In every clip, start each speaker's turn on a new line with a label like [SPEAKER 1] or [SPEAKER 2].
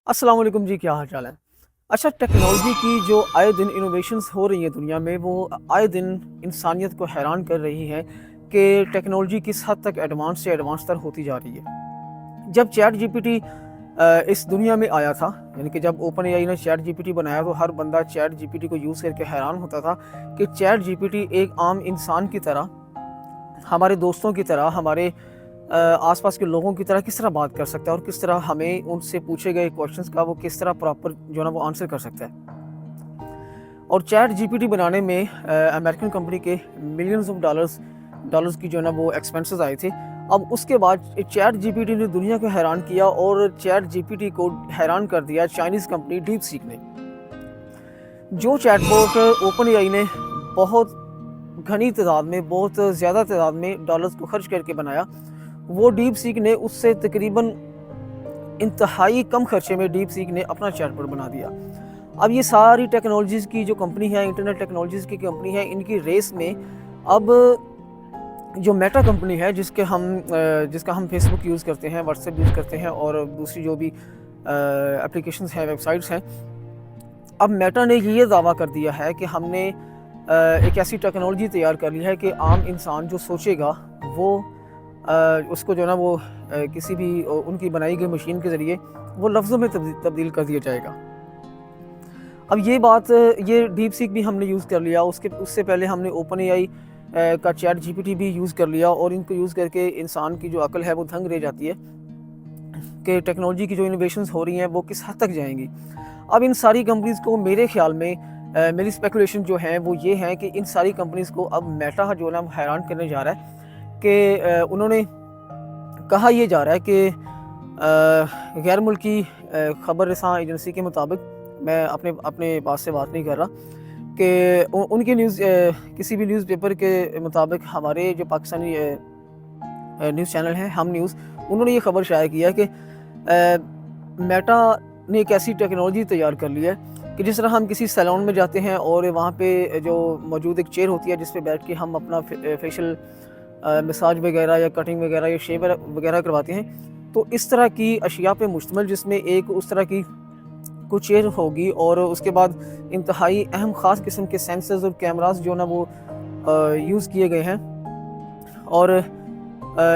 [SPEAKER 1] अस्सलाम वालेकुम जी, क्या हाल चाल है। अच्छा, टेक्नोलॉजी की जो आए दिन इनोवेशंस हो रही हैं दुनिया में, वो आए दिन इंसानियत को हैरान कर रही हैं कि टेक्नोलॉजी किस हद तक एडवांस से एडवांस तर होती जा रही है। जब चैट जीपीटी इस दुनिया में आया था, यानी कि जब ओपन एआई ने चैट जीपीटी बनाया, तो हर बंदा चैट जीपीटी को यूज़ करके हैरान होता था कि चैट जीपीटी एक आम इंसान की तरह, हमारे दोस्तों की तरह, हमारे आसपास के लोगों की तरह किस तरह बात कर सकता है, और किस तरह हमें उनसे पूछे गए क्वेश्चंस का वो किस तरह प्रॉपर जो है ना वो आंसर कर सकता है। और चैट जीपीटी बनाने में अमेरिकन कंपनी के मिलियंस ऑफ डॉलर्स की जो है ना वो एक्सपेंसेस आए थे। अब उसके बाद चैट जीपीटी ने दुनिया को हैरान किया, और चैट जीपीटी को हैरान कर दिया चाइनीज़ कंपनी डीप सीक ने। जो चैटबॉट ओपन एआई ने बहुत घनी तादाद में, बहुत ज़्यादा तादाद में डॉलर्स को खर्च करके बनाया, वो डीप सीक ने उससे तकरीबन इंतहाई कम खर्चे में डीप सीक ने अपना चैटबॉट बना दिया। अब ये सारी टेक्नोलॉजीज़ की जो कंपनी है, इंटरनेट टेक्नोलॉजीज़ की कंपनी है, इनकी रेस में अब जो मेटा कंपनी है, जिसका हम फेसबुक यूज़ करते हैं, व्हाट्सएप यूज़ करते हैं, और दूसरी जो भी एप्लीकेशंस हैं, वेबसाइट्स हैं, अब मेटा ने ये दावा कर दिया है कि हमने एक ऐसी टेक्नोलॉजी तैयार कर ली है कि आम इंसान जो सोचेगा वो उसको जो है ना वो किसी भी उनकी बनाई गई मशीन के ज़रिए वो लफ्ज़ों में तब्दील कर दिया जाएगा। अब ये बात, ये डीप सीक भी हमने यूज़ कर लिया, उससे पहले हमने ओपन एआई का चैट जीपीटी भी यूज़ कर लिया, और इनको यूज़ करके इंसान की जो अक्ल है वो दंग रह जाती है कि टेक्नोलॉजी की जो इनोवेशंस हो रही हैं वो किस हद तक जाएंगी। अब इन सारी कंपनीज़ को, मेरे ख्याल में, मेरी स्पेकुलेशन जो है वो ये है कि इन सारी कंपनीज़ को अब मेटा जो है ना हैरान करने जा रहा है कि उन्होंने कहा यह जा रहा है कि गैर मुल्की ख़बर रसां एजेंसी के मुताबिक, मैं अपने पास से बात नहीं कर रहा, कि उनके किसी भी न्यूज़पेपर के मुताबिक हमारे जो पाकिस्तानी न्यूज़ चैनल है हम न्यूज़, उन्होंने ये खबर शाया किया है कि मेटा ने एक ऐसी टेक्नोलॉजी तैयार कर ली है कि जिस तरह हम किसी सैलून में जाते हैं और वहाँ पे जो मौजूद एक चेयर होती है जिस पे बैठ के हम अपना फेशियल मसाज वगैरह या कटिंग वगैरह या शेव वगैरह करवाते हैं, तो इस तरह की अशिया पे मुश्तमिल, जिसमें एक उस तरह की कुछ चेयर होगी, और उसके बाद इंतहाई अहम ख़ास किस्म के सेंसर्स और कैमरास जो ना वो यूज़ किए गए हैं, और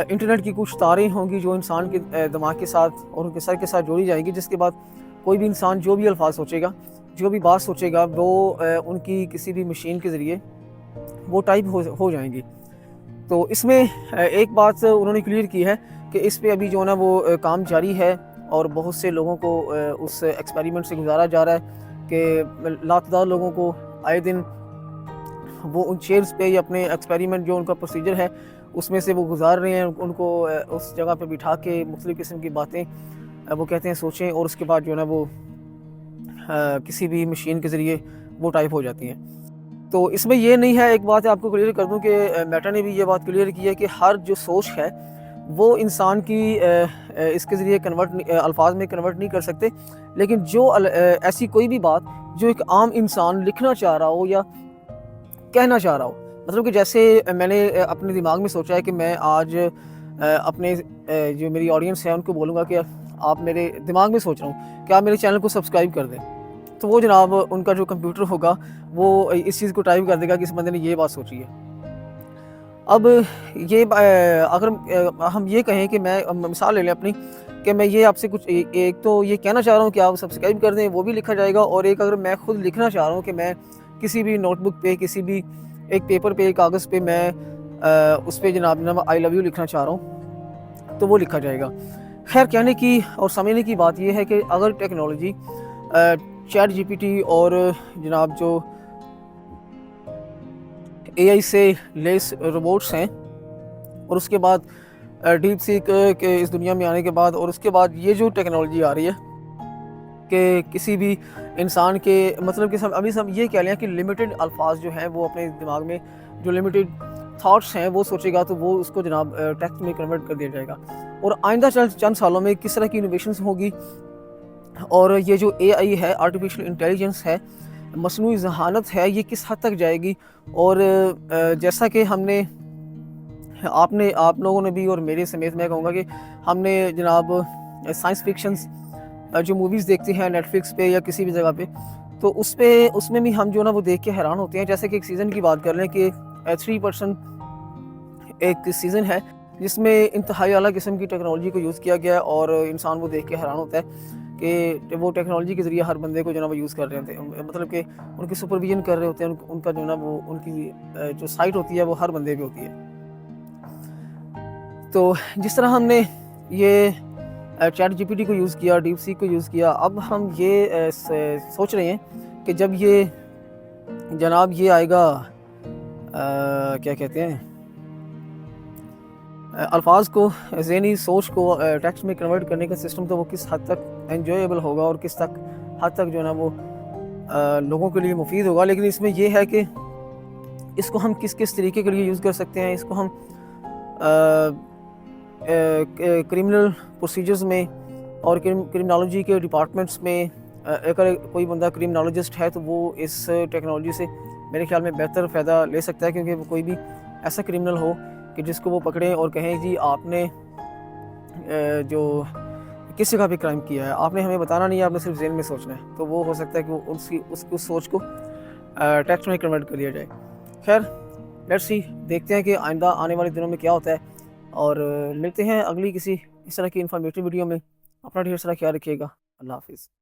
[SPEAKER 1] इंटरनेट की कुछ तारें होंगी जो इंसान के दिमाग के साथ और उनके सर के साथ जोड़ी जाएंगी, जिसके बाद कोई भी इंसान जो भी अल्फाज सोचेगा, जो भी बात सोचेगा, वो उनकी किसी भी मशीन के ज़रिए वो टाइप हो जाएंगी। तो इसमें एक बात उन्होंने क्लियर की है कि इस पे अभी जो है ना वो काम जारी है, और बहुत से लोगों को उस एक्सपेरिमेंट से गुजारा जा रहा है कि लातादार लोगों को आए दिन वो उन चेयर्स पे या अपने एक्सपेरिमेंट जो उनका प्रोसीजर है उसमें से वो गुजार रहे हैं, उनको उस जगह पे बिठा के मुख्तलिफ़ किस्म की बातें वो कहते हैं सोचें, और उसके बाद जो है ना वो किसी भी मशीन के ज़रिए वो टाइप हो जाती हैं। तो इसमें ये नहीं है, एक बात आपको क्लियर कर दूं कि मेटा ने भी ये बात क्लियर की है कि हर जो सोच है वो इंसान की इसके ज़रिए अल्फाज में कन्वर्ट नहीं कर सकते, लेकिन जो ऐसी कोई भी बात जो एक आम इंसान लिखना चाह रहा हो या कहना चाह रहा हो, मतलब कि जैसे मैंने अपने दिमाग में सोचा है कि मैं आज अपने जो मेरी ऑडियंस है उनको बोलूँगा कि आप, मेरे दिमाग में सोच रहा हूँ कि आप मेरे चैनल को सब्सक्राइब कर दें, तो वो जनाब उनका जो कंप्यूटर होगा वो इस चीज़ को टाइप कर देगा कि इस बंदे ने ये बात सोची है। अब ये अगर हम ये कहें कि मैं मिसाल ले लें अपनी, कि मैं ये आपसे कुछ एक तो ये कहना चाह रहा हूँ कि आप सब्सक्राइब कर दें, वो भी लिखा जाएगा, और एक अगर मैं खुद लिखना चाह रहा हूँ कि मैं किसी भी नोटबुक पे, किसी भी एक पेपर पे, एक कागज़ पे मैं उस पर जनाब आई लव यू लिखना चाह रहा हूँ, तो वो लिखा जाएगा। खैर, कहने की और समझने की बात यह है कि अगर टेक्नोलॉजी चैट जीपीटी और जनाब जो एआई से लेस रोबोट्स हैं, और उसके बाद डीप सीक के इस दुनिया में आने के बाद, और उसके बाद ये जो टेक्नोलॉजी आ रही है कि किसी भी इंसान के, मतलब कि अभी सब ये कह लें कि लिमिटेड अल्फाज जो हैं वो अपने दिमाग में जो लिमिटेड थाट्स हैं वो सोचेगा, तो वो उसको जनाब टेक्स्ट में कन्वर्ट कर दिया जाएगा। और आइंदा चंद सालों में किस तरह की इनोवेशंस होगी, और ये जो एआई है, आर्टिफिशियल इंटेलिजेंस है, मसनूई ज़हानत है, ये किस हद तक जाएगी। और जैसा कि आप लोगों ने भी, और मेरे समेत मैं कहूँगा कि हमने जनाब साइंस फिक्शंस जो मूवीज़ देखते हैं नेटफ्लिक्स पे या किसी भी जगह पे, तो उसमें भी हम जो ना वो देख के हैरान होते हैं। जैसे कि एक सीज़न की बात कर लें कि 3% एक सीज़न है जिसमें इंतहाई आला किस्म की टेक्नोलॉजी को यूज़ किया गया है, और इंसान वो देख के हैरान होता है कि वो टेक्नोलॉजी के ज़रिए हर बंदे को जो ना वो यूज़ कर रहे होते हैं, मतलब कि उनकी सुपरविजन कर रहे होते हैं, उनका जो ना वो उनकी जो साइट होती है वो हर बंदे पे होती है। तो जिस तरह हमने ये चैट जीपीटी को यूज़ किया, डीप सीक को यूज़ किया, अब हम ये सोच रहे हैं कि जब ये जनाब ये आएगा क्या कहते हैं, अल्फाज़ को, ज़हनी सोच को टेक्स्ट में कन्वर्ट करने का सिस्टम, तो वो किस हद तक एन्जॉयबल होगा और किस हद तक जो है ना वो लोगों के लिए मुफीद होगा। लेकिन इसमें ये है कि इसको हम किस किस तरीके के लिए यूज़ कर सकते हैं। इसको हम क्रिमिनल प्रोसीजर्स में और क्रिमिनोलॉजी के डिपार्टमेंट्स में, अगर कोई बंदा क्रिमिनोलॉजिस्ट है तो वो इस टेक्नोलॉजी से मेरे ख्याल में बेहतर फ़ायदा ले सकता है, क्योंकि वो कोई भी ऐसा क्रिमिनल हो कि जिसको वो पकड़ें और कहें जी आपने जो किस जगह पे क्राइम किया है, आपने हमें बताना नहीं है, आपने सिर्फ ज़हन में सोचना है, तो वो हो सकता है कि वो उस सोच को टेक्स्ट में कन्वर्ट कर लिया जाए। खैर लेट्स सी, देखते हैं कि आइंदा आने वाले दिनों में क्या होता है, और मिलते हैं अगली किसी इस तरह की इन्फॉर्मेटिव वीडियो में। अपना ढेर सारा ख्याल रखिएगा। अल्लाह हाफ़िज़।